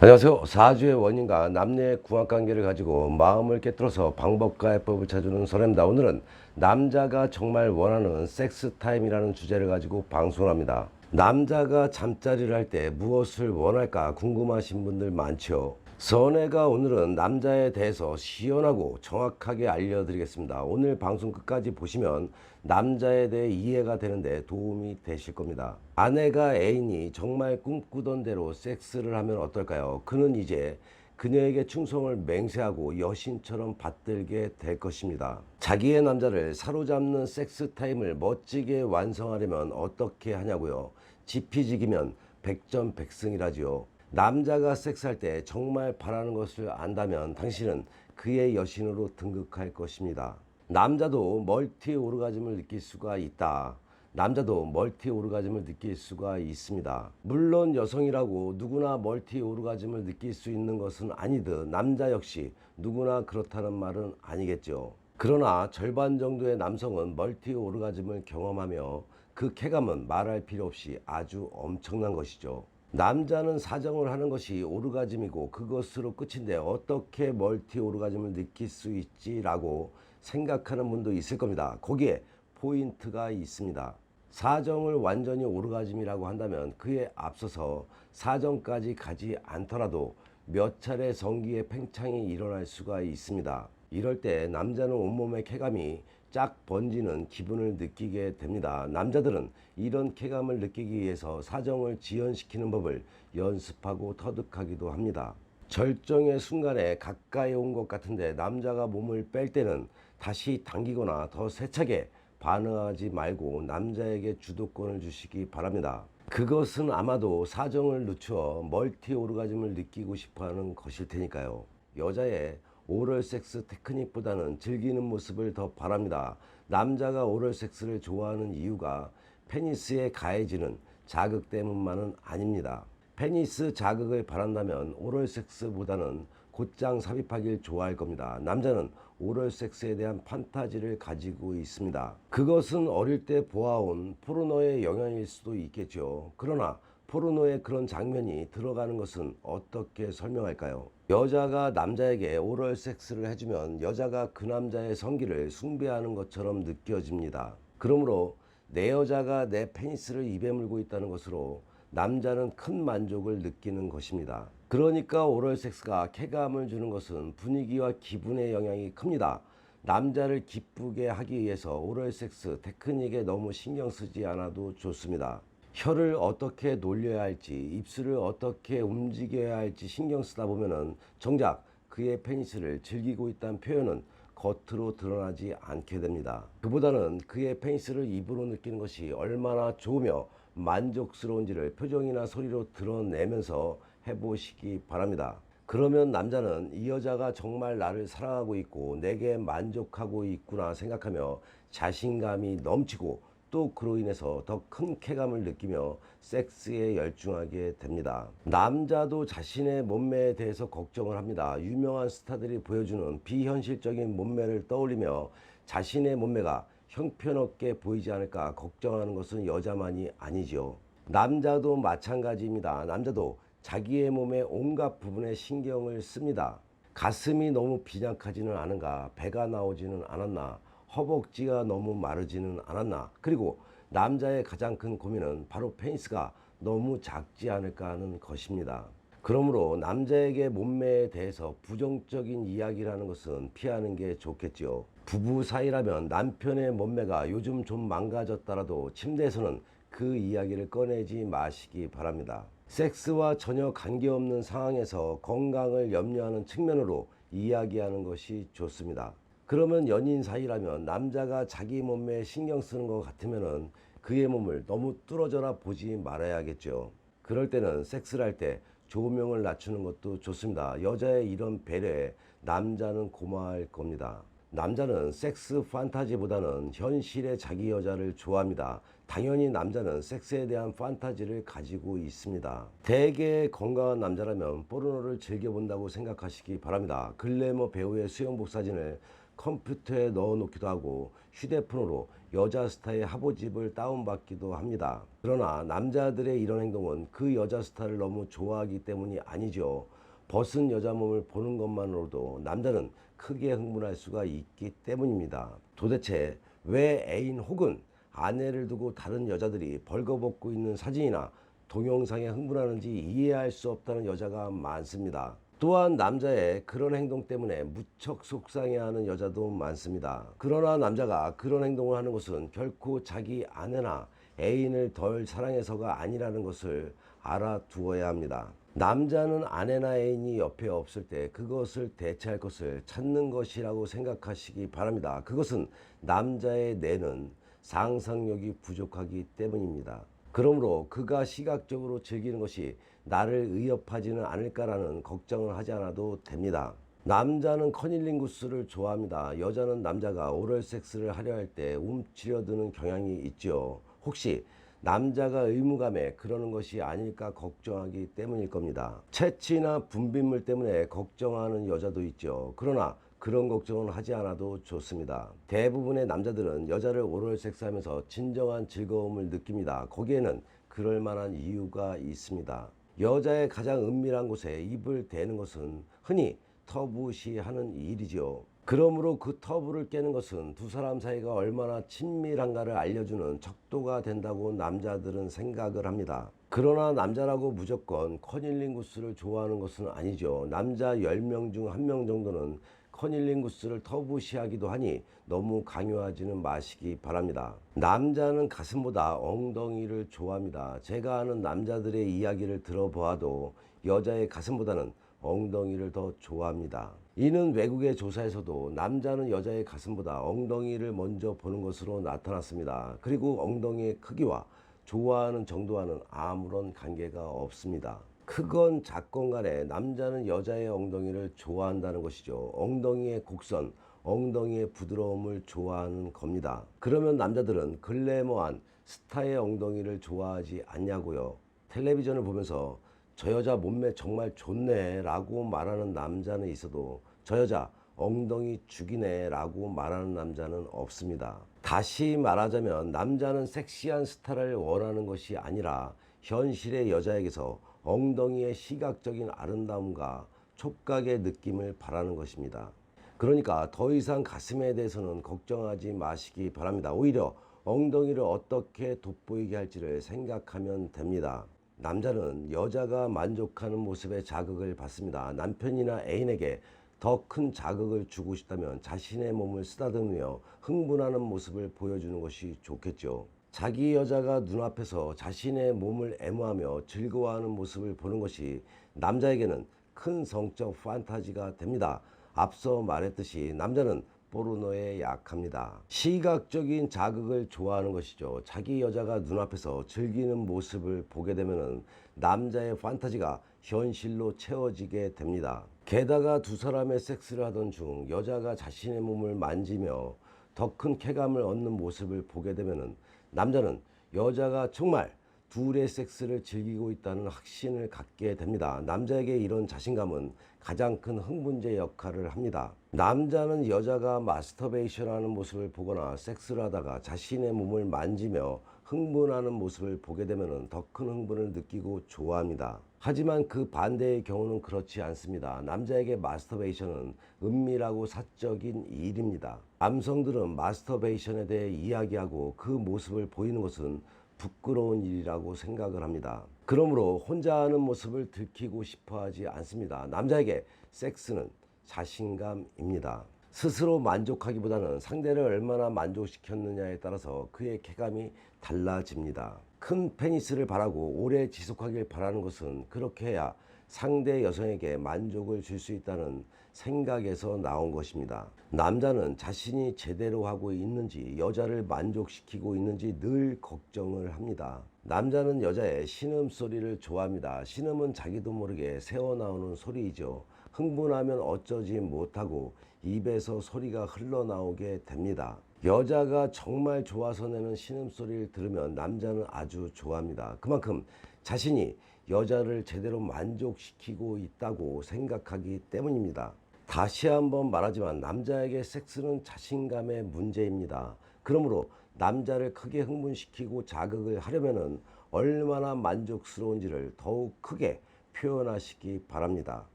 안녕하세요. 사주의 원인과 남녀의 궁합관계를 가지고 마음을 깨뜨려서 방법과 해법을 찾아주는 설입니다. 오늘은 남자가 정말 원하는 섹스 타임이라는 주제를 가지고 방송을 합니다. 남자가 잠자리를 할 때 무엇을 원할까 궁금하신 분들 많죠. 선혜가 오늘은 남자에 대해서 시원하고 정확하게 알려드리겠습니다. 오늘 방송 끝까지 보시면 남자에 대해 이해가 되는데 도움이 되실 겁니다. 아내가 애인이 정말 꿈꾸던 대로 섹스를 하면 어떨까요? 그는 이제 그녀에게 충성을 맹세하고 여신처럼 받들게 될 것입니다. 자기의 남자를 사로잡는 섹스 타임을 멋지게 완성하려면 어떻게 하냐고요? 지피지기면 백전백승이라지요. 남자가 섹스할 때 정말 바라는 것을 안다면 당신은 그의 여신으로 등극할 것입니다. 남자도 멀티 오르가즘을 느낄 수가 있다. 남자도 멀티 오르가즘을 느낄 수가 있습니다. 물론 여성이라고 누구나 멀티 오르가즘을 느낄 수 있는 것은 아니듯 남자 역시 누구나 그렇다는 말은 아니겠죠. 그러나 절반 정도의 남성은 멀티 오르가즘을 경험하며 그 쾌감은 말할 필요 없이 아주 엄청난 것이죠. 남자는 사정을 하는 것이 오르가즘이고 그것으로 끝인데 어떻게 멀티 오르가즘을 느낄 수 있지라고 생각하는 분도 있을 겁니다. 거기에 포인트가 있습니다. 사정을 완전히 오르가즘이라고 한다면 그에 앞서서 사정까지 가지 않더라도 몇 차례 성기의 팽창이 일어날 수가 있습니다. 이럴 때 남자는 온몸의 쾌감이 쫙 번지는 기분을 느끼게 됩니다. 남자들은 이런 쾌감을 느끼기 위해서 사정을 지연시키는 법을 연습하고 터득하기도 합니다. 절정의 순간에 가까이 온 것 같은데 남자가 몸을 뺄 때는 다시 당기거나 더 세차게 반응하지 말고 남자에게 주도권을 주시기 바랍니다. 그것은 아마도 사정을 늦추어 멀티 오르가즘을 느끼고 싶어하는 것일 테니까요. 여자의 오럴 섹스 테크닉보다는 즐기는 모습을 더 바랍니다. 남자가 오럴 섹스를 좋아하는 이유가 페니스에 가해지는 자극 때문만은 아닙니다. 페니스 자극을 바란다면 오럴 섹스보다는 곧장 삽입하길 좋아할 겁니다. 남자는 오럴 섹스에 대한 판타지를 가지고 있습니다. 그것은 어릴 때 보아온 포르노의 영향일 수도 있겠죠. 그러나 포르노에 그런 장면이 들어가는 것은 어떻게 설명할까요? 여자가 남자에게 오럴 섹스를 해주면 여자가 그 남자의 성기를 숭배하는 것처럼 느껴집니다. 그러므로 내 여자가 내 페니스를 입에 물고 있다는 것으로 남자는 큰 만족을 느끼는 것입니다. 그러니까 오럴 섹스가 쾌감을 주는 것은 분위기와 기분의 영향이 큽니다. 남자를 기쁘게 하기 위해서 오럴 섹스 테크닉에 너무 신경 쓰지 않아도 좋습니다. 혀를 어떻게 놀려야 할지, 입술을 어떻게 움직여야 할지 신경 쓰다 보면은 정작 그의 페니스를 즐기고 있다는 표현은 겉으로 드러나지 않게 됩니다. 그보다는 그의 페니스를 입으로 느끼는 것이 얼마나 좋으며 만족스러운지를 표정이나 소리로 드러내면서 해보시기 바랍니다. 그러면 남자는 이 여자가 정말 나를 사랑하고 있고 내게 만족하고 있구나 생각하며 자신감이 넘치고 또 그로 인해서 더 큰 쾌감을 느끼며 섹스에 열중하게 됩니다. 남자도 자신의 몸매에 대해서 걱정을 합니다. 유명한 스타들이 보여주는 비현실적인 몸매를 떠올리며 자신의 몸매가 형편없게 보이지 않을까 걱정하는 것은 여자만이 아니죠. 남자도 마찬가지입니다. 남자도 자기의 몸의 온갖 부분에 신경을 씁니다. 가슴이 너무 빈약하지는 않은가, 배가 나오지는 않았나, 허벅지가 너무 마르지는 않았나, 그리고 남자의 가장 큰 고민은 바로 페니스가 너무 작지 않을까 하는 것입니다. 그러므로 남자에게 몸매에 대해서 부정적인 이야기라는 것은 피하는 게 좋겠지요. 부부 사이라면 남편의 몸매가 요즘 좀 망가졌더라도 침대에서는 그 이야기를 꺼내지 마시기 바랍니다. 섹스와 전혀 관계없는 상황에서 건강을 염려하는 측면으로 이야기하는 것이 좋습니다. 그러면 연인 사이라면 남자가 자기 몸매에 신경 쓰는 것 같으면 그의 몸을 너무 뚫어져라 보지 말아야겠죠. 그럴 때는 섹스를 할 때 조명을 낮추는 것도 좋습니다. 여자의 이런 배려에 남자는 고마워할 겁니다. 남자는 섹스 판타지보다는 현실의 자기 여자를 좋아합니다. 당연히 남자는 섹스에 대한 판타지를 가지고 있습니다. 대개 건강한 남자라면 포르노를 즐겨본다고 생각하시기 바랍니다. 글래머 배우의 수영복 사진을 컴퓨터에 넣어 놓기도 하고 휴대폰으로 여자 스타의 화보집을 다운받기도 합니다. 그러나 남자들의 이런 행동은 그 여자 스타를 너무 좋아하기 때문이 아니죠. 벗은 여자 몸을 보는 것만으로도 남자는 크게 흥분할 수가 있기 때문입니다. 도대체 왜 애인 혹은 아내를 두고 다른 여자들이 벌거벗고 있는 사진이나 동영상에 흥분하는지 이해할 수 없다는 여자가 많습니다. 또한 남자의 그런 행동 때문에 무척 속상해하는 여자도 많습니다. 그러나 남자가 그런 행동을 하는 것은 결코 자기 아내나 애인을 덜 사랑해서가 아니라는 것을 알아두어야 합니다. 남자는 아내나 애인이 옆에 없을 때 그것을 대체할 것을 찾는 것이라고 생각하시기 바랍니다. 그것은 남자의 뇌는 상상력이 부족하기 때문입니다. 그러므로 그가 시각적으로 즐기는 것이 나를 위협하지는 않을까라는 걱정을 하지 않아도 됩니다. 남자는 커닐링구스를 좋아합니다. 여자는 남자가 오럴 섹스를 하려 할 때 움츠려드는 경향이 있죠. 혹시 남자가 의무감에 그러는 것이 아닐까 걱정하기 때문일 겁니다. 체취나 분비물 때문에 걱정하는 여자도 있죠. 그러나 그런 걱정은 하지 않아도 좋습니다. 대부분의 남자들은 여자를 오럴 섹스하면서 진정한 즐거움을 느낍니다. 거기에는 그럴 만한 이유가 있습니다. 여자의 가장 은밀한 곳에 입을 대는 것은 흔히 터부시하는 일이죠. 그러므로 그 터부를 깨는 것은 두 사람 사이가 얼마나 친밀한가를 알려주는 척도가 된다고 남자들은 생각을 합니다. 그러나 남자라고 무조건 커닐링구스를 좋아하는 것은 아니죠. 남자 10명 중 1명 정도는 커닐링구스를 터부시하기도 하니 너무 강요하지는 마시기 바랍니다. 남자는 가슴보다 엉덩이를 좋아합니다. 제가 아는 남자들의 이야기를 들어보아도 여자의 가슴보다는 엉덩이를 더 좋아합니다. 이는 외국의 조사에서도 남자는 여자의 가슴보다 엉덩이를 먼저 보는 것으로 나타났습니다. 그리고 엉덩이의 크기와 좋아하는 정도와는 아무런 관계가 없습니다. 크건 작건 간에 남자는 여자의 엉덩이를 좋아한다는 것이죠. 엉덩이의 곡선, 엉덩이의 부드러움을 좋아하는 겁니다. 그러면 남자들은 글래머한 스타의 엉덩이를 좋아하지 않냐고요. 텔레비전을 보면서 저 여자 몸매 정말 좋네 라고 말하는 남자는 있어도 저 여자 엉덩이 죽이네 라고 말하는 남자는 없습니다. 다시 말하자면 남자는 섹시한 스타를 원하는 것이 아니라 현실의 여자에게서 엉덩이의 시각적인 아름다움과 촉각의 느낌을 바라는 것입니다. 그러니까 더 이상 가슴에 대해서는 걱정하지 마시기 바랍니다. 오히려 엉덩이를 어떻게 돋보이게 할지를 생각하면 됩니다. 남자는 여자가 만족하는 모습에 자극을 받습니다. 남편이나 애인에게 더 큰 자극을 주고 싶다면 자신의 몸을 쓰다듬으며 흥분하는 모습을 보여주는 것이 좋겠죠. 자기 여자가 눈앞에서 자신의 몸을 애무하며 즐거워하는 모습을 보는 것이 남자에게는 큰 성적 판타지가 됩니다. 앞서 말했듯이 남자는 포르노에 약합니다. 시각적인 자극을 좋아하는 것이죠. 자기 여자가 눈앞에서 즐기는 모습을 보게 되면 남자의 판타지가 현실로 채워지게 됩니다. 게다가 두 사람의 섹스를 하던 중 여자가 자신의 몸을 만지며 더 큰 쾌감을 얻는 모습을 보게 되면 남자는 여자가 정말 둘의 섹스를 즐기고 있다는 확신을 갖게 됩니다. 남자에게 이런 자신감은 가장 큰 흥분제 역할을 합니다. 남자는 여자가 마스터베이션 하는 모습을 보거나 섹스를 하다가 자신의 몸을 만지며 흥분하는 모습을 보게 되면 더 큰 흥분을 느끼고 좋아합니다. 하지만 그 반대의 경우는 그렇지 않습니다. 남자에게 마스터베이션은 은밀하고 사적인 일입니다. 남성들은 마스터베이션에 대해 이야기하고 그 모습을 보이는 것은 부끄러운 일이라고 생각을 합니다. 그러므로 혼자 하는 모습을 들키고 싶어 하지 않습니다. 남자에게 섹스는 자신감입니다. 스스로 만족하기보다는 상대를 얼마나 만족시켰느냐에 따라서 그의 쾌감이 달라집니다. 큰 페니스를 바라고 오래 지속하길 바라는 것은 그렇게 해야 상대 여성에게 만족을 줄 수 있다는 생각에서 나온 것입니다. 남자는 자신이 제대로 하고 있는지 여자를 만족시키고 있는지 늘 걱정을 합니다. 남자는 여자의 신음소리를 좋아합니다. 신음은 자기도 모르게 새어나오는 소리이죠. 흥분하면 어쩌지 못하고 입에서 소리가 흘러나오게 됩니다. 여자가 정말 좋아서 내는 신음소리를 들으면 남자는 아주 좋아합니다. 그만큼 자신이 여자를 제대로 만족시키고 있다고 생각하기 때문입니다. 다시 한번 말하지만 남자에게 섹스는 자신감의 문제입니다. 그러므로 남자를 크게 흥분시키고 자극을 하려면은 얼마나 만족스러운지를 더욱 크게 표현하시기 바랍니다.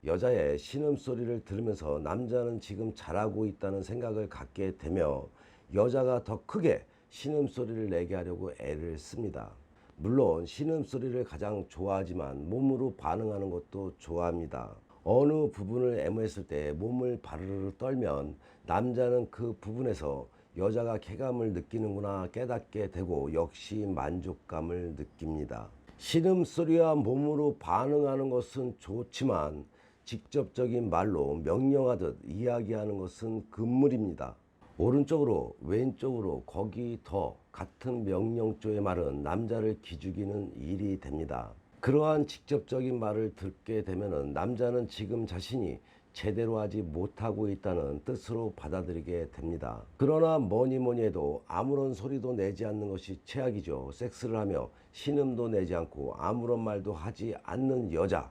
여자의 신음소리를 들으면서 남자는 지금 잘하고 있다는 생각을 갖게 되며 여자가 더 크게 신음소리를 내게 하려고 애를 씁니다. 물론 신음소리를 가장 좋아하지만 몸으로 반응하는 것도 좋아합니다. 어느 부분을 애무했을 때 몸을 바르르 떨면 남자는 그 부분에서 여자가 쾌감을 느끼는구나 깨닫게 되고 역시 만족감을 느낍니다. 신음소리와 몸으로 반응하는 것은 좋지만 직접적인 말로 명령하듯 이야기하는 것은 금물입니다. 오른쪽으로 왼쪽으로 거기 더 같은 명령조의 말은 남자를 기죽이는 일이 됩니다. 그러한 직접적인 말을 듣게 되면 남자는 지금 자신이 제대로 하지 못하고 있다는 뜻으로 받아들이게 됩니다. 그러나 뭐니 해도 아무런 소리도 내지 않는 것이 최악이죠. 섹스를 하며 신음도 내지 않고 아무런 말도 하지 않는 여자,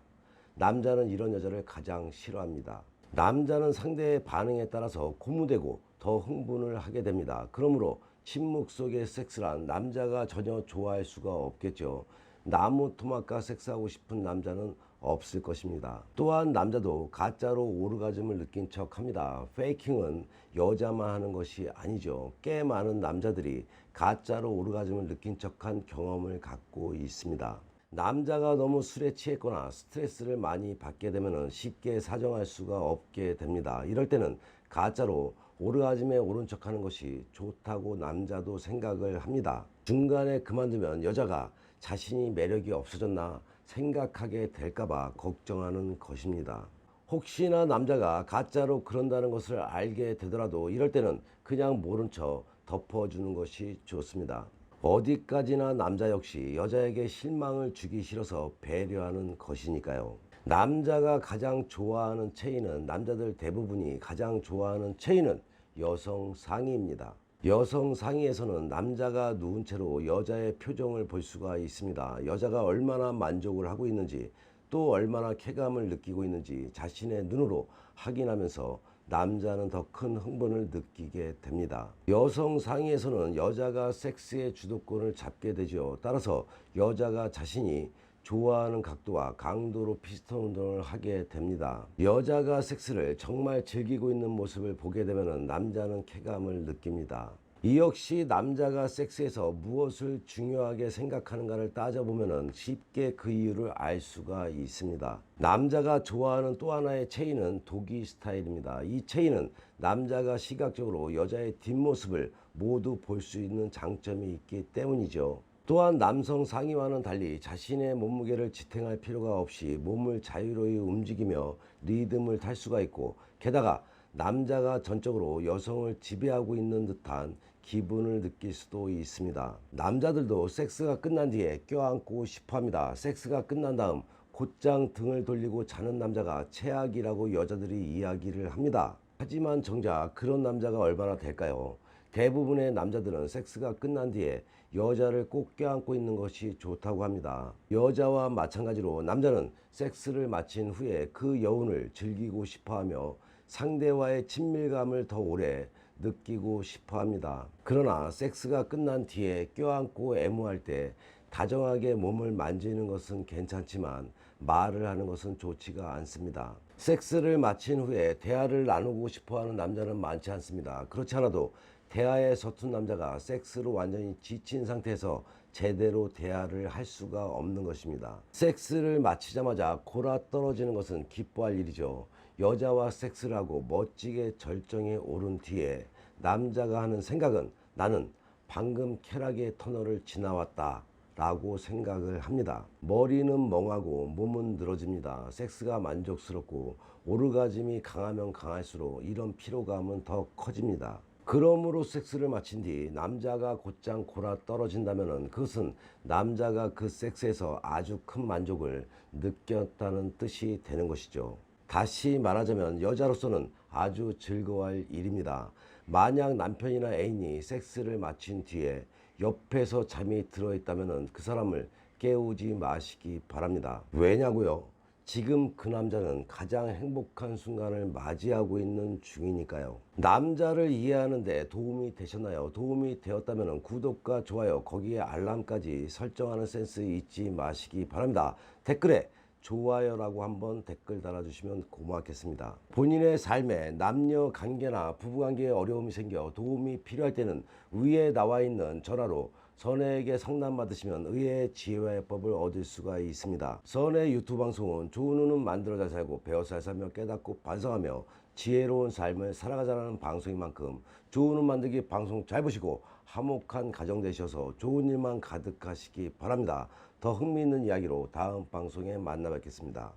남자는 이런 여자를 가장 싫어합니다. 남자는 상대의 반응에 따라서 고무되고 더 흥분을 하게 됩니다. 그러므로 침묵 속의 섹스란 남자가 전혀 좋아할 수가 없겠죠. 나무 토막과 섹스하고 싶은 남자는 없을 것입니다. 또한 남자도 가짜로 오르가즘을 느낀 척 합니다. 페이킹은 여자만 하는 것이 아니죠. 꽤 많은 남자들이 가짜로 오르가즘을 느낀 척한 경험을 갖고 있습니다. 남자가 너무 술에 취했거나 스트레스를 많이 받게 되면 쉽게 사정할 수가 없게 됩니다. 이럴 때는 가짜로 오르가즘에 오른 척하는 것이 좋다고 남자도 생각을 합니다. 중간에 그만두면 여자가 자신이 매력이 없어졌나 생각하게 될까봐 걱정하는 것입니다. 혹시나 남자가 가짜로 그런다는 것을 알게 되더라도 이럴 때는 그냥 모른 척 덮어주는 것이 좋습니다. 어디까지나 남자 역시 여자에게 실망을 주기 싫어서 배려하는 것이니까요. 남자가 가장 좋아하는 체인은 남자들 대부분이 가장 좋아하는 체인은 여성 상의입니다. 여성 상의에서는 남자가 누운 채로 여자의 표정을 볼 수가 있습니다. 여자가 얼마나 만족을 하고 있는지 또 얼마나 쾌감을 느끼고 있는지 자신의 눈으로 확인하면서 남자는 더 큰 흥분을 느끼게 됩니다. 여성 상의에서는 여자가 섹스의 주도권을 잡게 되죠. 따라서 여자가 자신이 좋아하는 각도와 강도로 피스톤 운동을 하게 됩니다. 여자가 섹스를 정말 즐기고 있는 모습을 보게 되면 남자는 쾌감을 느낍니다. 이 역시 남자가 섹스에서 무엇을 중요하게 생각하는가를 따져보면 쉽게 그 이유를 알 수가 있습니다. 남자가 좋아하는 또 하나의 체인은 도기 스타일입니다. 이 체인은 남자가 시각적으로 여자의 뒷모습을 모두 볼 수 있는 장점이 있기 때문이죠. 또한 남성 상의와는 달리 자신의 몸무게를 지탱할 필요가 없이 몸을 자유로이 움직이며 리듬을 탈 수가 있고 게다가 남자가 전적으로 여성을 지배하고 있는 듯한 기분을 느낄 수도 있습니다. 남자들도 섹스가 끝난 뒤에 껴안고 싶어 합니다. 섹스가 끝난 다음 곧장 등을 돌리고 자는 남자가 최악이라고 여자들이 이야기를 합니다. 하지만 정작 그런 남자가 얼마나 될까요? 대부분의 남자들은 섹스가 끝난 뒤에 여자를 꼭 껴안고 있는 것이 좋다고 합니다. 여자와 마찬가지로 남자는 섹스를 마친 후에 그 여운을 즐기고 싶어하며 상대와의 친밀감을 더 오래 느끼고 싶어 합니다. 그러나 섹스가 끝난 뒤에 껴안고 애무할 때 다정하게 몸을 만지는 것은 괜찮지만 말을 하는 것은 좋지가 않습니다. 섹스를 마친 후에 대화를 나누고 싶어하는 남자는 많지 않습니다. 그렇지 않아도 대화에 서툰 남자가 섹스로 완전히 지친 상태에서 제대로 대화를 할 수가 없는 것입니다. 섹스를 마치자마자 골아 떨어지는 것은 기뻐할 일이죠. 여자와 섹스를 하고 멋지게 절정에 오른 뒤에 남자가 하는 생각은 나는 방금 쾌락의 터널을 지나왔다 라고 생각을 합니다. 머리는 멍하고 몸은 늘어집니다. 섹스가 만족스럽고 오르가즘이 강하면 강할수록 이런 피로감은 더 커집니다. 그러므로 섹스를 마친 뒤 남자가 곧장 골아 떨어진다면 그것은 남자가 그 섹스에서 아주 큰 만족을 느꼈다는 뜻이 되는 것이죠. 다시 말하자면 여자로서는 아주 즐거워할 일입니다. 만약 남편이나 애인이 섹스를 마친 뒤에 옆에서 잠이 들어있다면 그 사람을 깨우지 마시기 바랍니다. 왜냐고요? 지금 그 남자는 가장 행복한 순간을 맞이하고 있는 중이니까요. 남자를 이해하는데 도움이 되셨나요? 도움이 되었다면 구독과 좋아요, 거기에 알람까지 설정하는 센스 잊지 마시기 바랍니다. 댓글에 좋아요라고 한번 댓글 달아주시면 고맙겠습니다. 본인의 삶에 남녀 관계나 부부 관계에 어려움이 생겨 도움이 필요할 때는 위에 나와 있는 전화로 선혜에게 상담 받으시면 의의 지혜와 해법을 얻을 수가 있습니다. 선혜 유튜브 방송은 좋은 운은 만들어 잘 살고 배워 잘 살며 깨닫고 반성하며 지혜로운 삶을 살아가자는 방송인 만큼 좋은 운 만들기 방송 잘 보시고 화목한 가정 되셔서 좋은 일만 가득하시기 바랍니다. 더 흥미있는 이야기로 다음 방송에 만나 뵙겠습니다.